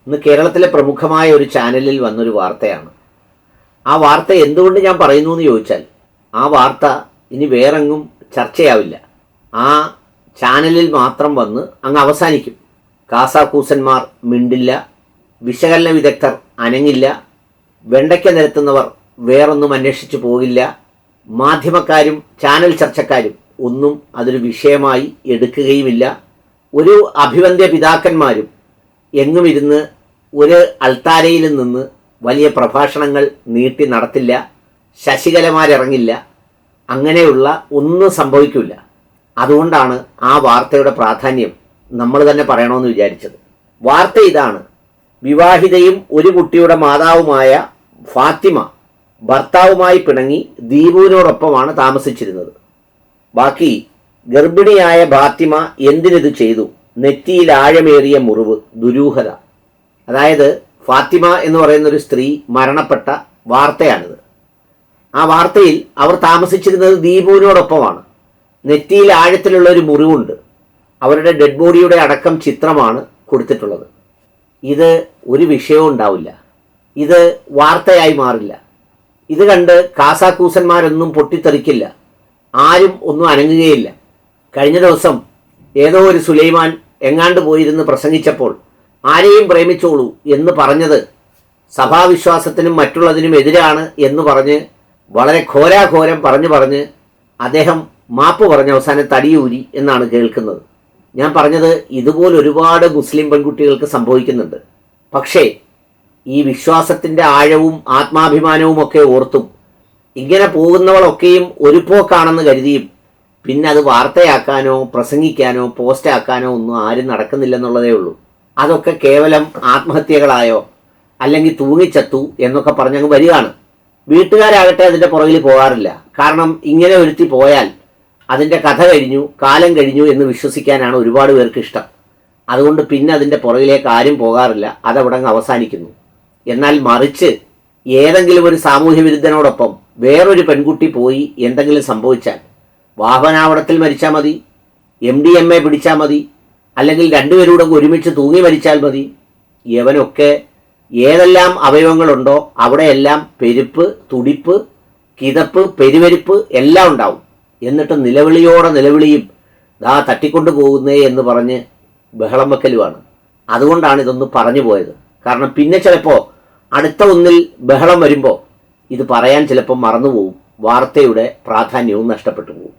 ഇന്ന് കേരളത്തിലെ പ്രമുഖമായ ഒരു ചാനലിൽ വന്നൊരു വാർത്തയാണ്. ആ വാർത്ത എന്തുകൊണ്ട് ഞാൻ പറയുന്നു എന്ന് ചോദിച്ചാൽ, ആ വാർത്ത ഇനി വേറെങ്ങും ചർച്ചയാവില്ല. ആ ചാനലിൽ മാത്രം വന്ന് അങ്ങ് അവസാനിക്കും. കാസാക്കൂസന്മാർ മിണ്ടില്ല, വിശകലന വിദഗ്ധർ അനങ്ങില്ല, വെണ്ടയ്ക്ക നിരത്തുന്നവർ വേറൊന്നും അന്വേഷിച്ചു പോകില്ല, മാധ്യമക്കാരും ചാനൽ ചർച്ചക്കാരും ഒന്നും അതൊരു വിഷയമായി എടുക്കുകയുമില്ല. ഒരു അഭിവന്ദ്യ പിതാക്കന്മാരും എങ്ങും ഇരുന്ന് ഒരു അൾത്താരയിൽ നിന്ന് വലിയ പ്രഭാഷണങ്ങൾ നീട്ടി നടത്തില്ല, ശശികലമാരിറങ്ങില്ല, അങ്ങനെയുള്ള ഒന്നും സംഭവിക്കില്ല. അതുകൊണ്ടാണ് ആ വാർത്തയുടെ പ്രാധാന്യം നമ്മൾ തന്നെ പറയണമെന്ന് വിചാരിച്ചത്. വാർത്ത ഇതാണ്: വിവാഹിതയും ഒരു കുട്ടിയുടെ മാതാവുമായ ഫാത്തിമ ഭർത്താവുമായി പിണങ്ങി ദീപുവിനോടൊപ്പമാണ് താമസിച്ചിരുന്നത്. ബാക്കി ഗർഭിണിയായ ഫാത്തിമ എന്തിനിത് ചെയ്തു? നെറ്റിയിൽ ആഴമേറിയ മുറിവ്, ദുരൂഹത. അതായത് ഫാത്തിമ എന്ന് പറയുന്ന ഒരു സ്ത്രീ മരണപ്പെട്ട വാർത്തയാണിത്. ആ വാർത്തയിൽ അവർ താമസിച്ചിരുന്നത് ദീപുവിനോടൊപ്പമാണ്. നെറ്റിയിൽ ആഴത്തിലുള്ള ഒരു മുറിവുണ്ട്. അവരുടെ ഡെഡ് ബോഡിയുടെ അടക്കം ചിത്രമാണ് കൊടുത്തിട്ടുള്ളത്. ഇത് ഒരു വിഷയവും ഉണ്ടാവില്ല, ഇത് വാർത്തയായി മാറില്ല. ഇത് കണ്ട് കാസാക്കൂസന്മാരൊന്നും പൊട്ടിത്തെറിക്കില്ല, ആരും ഒന്നും അനങ്ങുകയില്ല. കഴിഞ്ഞ ദിവസം ഏതോ ഒരു സുലൈമാൻ എങ്ങാണ്ട് പോയിരുന്ന് പ്രസംഗിച്ചപ്പോൾ ആരെയും പ്രേമിച്ചോളൂ എന്ന് പറഞ്ഞത് സഭാവിശ്വാസത്തിനും മറ്റുള്ളതിനും എതിരാണ് എന്ന് പറഞ്ഞ് വളരെ ഘോരാഘോരം പറഞ്ഞ് അദ്ദേഹം മാപ്പ് പറഞ്ഞ അവസാനം തടിയൂരി എന്നാണ് കേൾക്കുന്നത്. ഞാൻ പറഞ്ഞത് ഇതുപോലെ ഒരുപാട് മുസ്ലിം പെൺകുട്ടികൾക്ക് സംഭവിക്കുന്നുണ്ട്. പക്ഷേ ഈ വിശ്വാസത്തിൻ്റെ ആഴവും ആത്മാഭിമാനവും ഒക്കെ ഓർത്തും ഇങ്ങനെ പോകുന്നവളൊക്കെയും ഒരു പോക്കാണെന്ന് കരുതിയും പിന്നെ അത് വാർത്തയാക്കാനോ പ്രസംഗിക്കാനോ പോസ്റ്റാക്കാനോ ഒന്നും ആരും നടക്കുന്നില്ലെന്നുള്ളതേ ഉള്ളൂ. അതൊക്കെ കേവലം ആത്മഹത്യകളായോ അല്ലെങ്കിൽ തൂങ്ങിച്ചത്തു എന്നൊക്കെ പറഞ്ഞങ്ങ് വരികയാണ്. വീട്ടുകാരാകട്ടെ അതിൻ്റെ പുറകിൽ പോകാറില്ല. കാരണം ഇങ്ങനെ ഒരുത്തി പോയാൽ അതിൻ്റെ കഥ കഴിഞ്ഞു, കാലം കഴിഞ്ഞു എന്ന് വിശ്വസിക്കാനാണ് ഒരുപാട് പേർക്ക് ഇഷ്ടം. അതുകൊണ്ട് പിന്നെ അതിൻ്റെ പുറകിലേക്ക് ആരും പോകാറില്ല, അതവിടെ അങ്ങ് അവസാനിക്കുന്നു. എന്നാൽ മറിച്ച് ഏതെങ്കിലും ഒരു സാമൂഹ്യ വിരുദ്ധനോടൊപ്പം വേറൊരു പെൺകുട്ടി പോയി എന്തെങ്കിലും സംഭവിച്ചാൽ വാഹനാപകടത്തിൽ മരിച്ചാൽ മതി, MDMA പിടിച്ചാൽ മതി, അല്ലെങ്കിൽ രണ്ടുപേരൂടെ ഒരുമിച്ച് തൂങ്ങി മരിച്ചാൽ മതി. യവനൊക്കെ ഏതെല്ലാം അവയവങ്ങളുണ്ടോ അവിടെയെല്ലാം പെരുപ്പ്, തുടിപ്പ്, കിതപ്പ്, പെരുവരിപ്പ് എല്ലാം ഉണ്ടാവും. എന്നിട്ട് നിലവിളിയോടെ നിലവിളിയും ദാ തട്ടിക്കൊണ്ടു പോകുന്നേ എന്ന് പറഞ്ഞ് ബഹളം വെക്കലുമാണ്. അതുകൊണ്ടാണ് ഇതൊന്ന് പറഞ്ഞു പോയത്. കാരണം പിന്നെ ചിലപ്പോൾ അടുത്ത ഒന്നിൽ ബഹളം വരുമ്പോൾ ഇത് പറയാൻ ചിലപ്പോൾ മറന്നുപോകും, വാർത്തയുടെ പ്രാധാന്യവും നഷ്ടപ്പെട്ടു പോകും.